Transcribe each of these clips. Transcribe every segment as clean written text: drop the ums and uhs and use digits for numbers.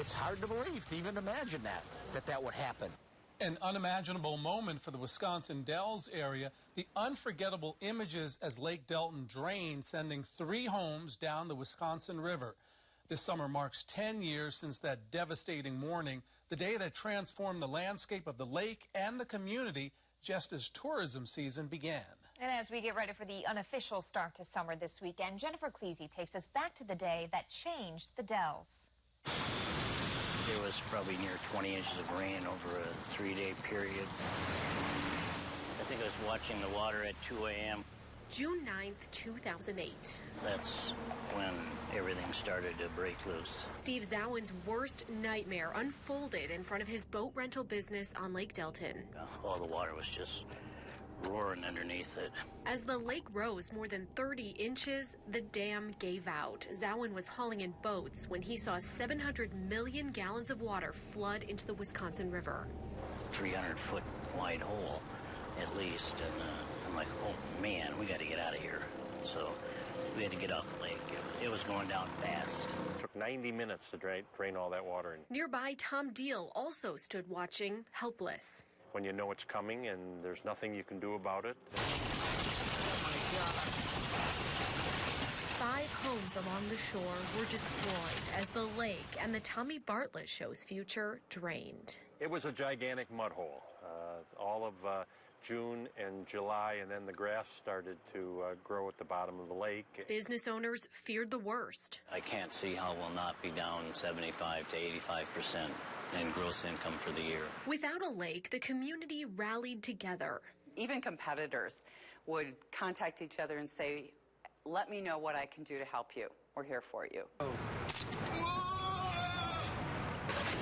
It's hard to believe, to even imagine that would happen. An unimaginable moment for the Wisconsin Dells area. The unforgettable images as Lake Delton drained, sending 3 homes down the Wisconsin River. This summer marks 10 years since that devastating morning, the day that transformed the landscape of the lake and the community just as tourism season began. And as we get ready for the unofficial start to summer this weekend, Jennifer Cleese takes us back to the day that changed the Dells. There was probably near 20 inches of rain over a 3-day period. I think I was watching the water at 2 a.m. June 9th, 2008. That's when everything started to break loose. Steve Zawin's worst nightmare unfolded in front of his boat rental business on Lake Delton. All the water was just roaring underneath it. As the lake rose more than 30 inches, the dam gave out. Zawin was hauling in boats when he saw 700 million gallons of water flood into the Wisconsin River. 300-foot wide hole, at least, and I'm like, oh man, we got to get out of here. So we had to get off the lake. It was going down fast. It took 90 minutes to drain all that water in. Nearby, Tom Deal also stood watching, helpless. When you know it's coming and there's nothing you can do about it. 5 homes along the shore were destroyed as the lake and the Tommy Bartlett Show's future drained. It was a gigantic mud hole. All of June and July, and then the grass started to grow at the bottom of the lake. Business owners feared the worst. I can't see how we'll not be down 75 to 85% in gross income for the year. Without a lake, the community rallied together. Even competitors would contact each other and say, let me know what I can do to help you. We're here for you.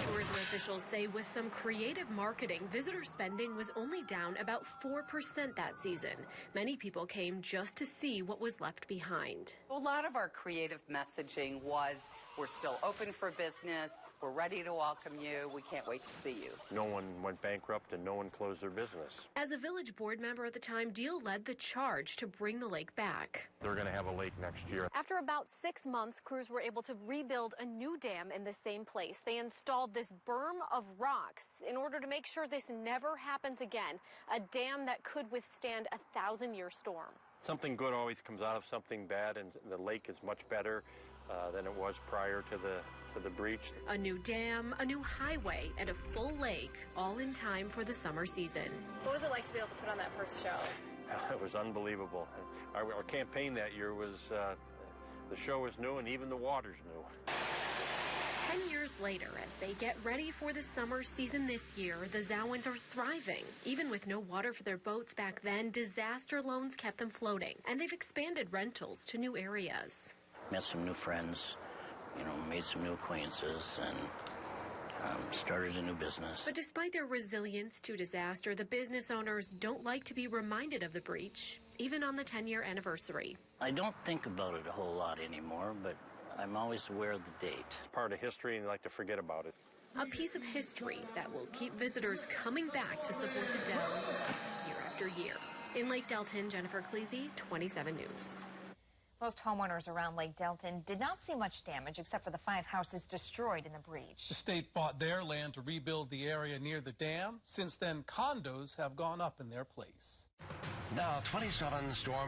Tourism officials say with some creative marketing, visitor spending was only down about 4% that season. Many people came just to see what was left behind. A lot of our creative messaging was, we're still open for business, we're ready to welcome you, we can't wait to see you. No one went bankrupt and no one closed their business. As a village board member at the time, Deal led the charge to bring the lake back. They're going to have a lake next year. After about 6 months, crews were able to rebuild a new dam in the same place. They installed this berm of rocks in order to make sure this never happens again, a dam that could withstand a 1,000-year storm. Something good always comes out of something bad, and the lake is much better than it was prior to the breach. A new dam, a new highway, and a full lake, all in time for the summer season. What was it like to be able to put on that first show? It was unbelievable. Our campaign that year was, the show was new and even the water's new. 10 years later, as they get ready for the summer season this year, the Zawins are thriving. Even with no water for their boats back then, disaster loans kept them floating, and they've expanded rentals to new areas. Met some new friends, made some new acquaintances, and started a new business. But despite their resilience to disaster, the business owners don't like to be reminded of the breach, even on the 10-year anniversary. I don't think about it a whole lot anymore, but I'm always aware of the date. It's part of history, and I like to forget about it. A piece of history that will keep visitors coming back to support the Dells year after year. In Lake Delton, Jennifer Cleese, 27 News. Most homeowners around Lake Delton did not see much damage except for the 5 houses destroyed in the breach. The state bought their land to rebuild the area near the dam. Since then, condos have gone up in their place. Now, 27 storm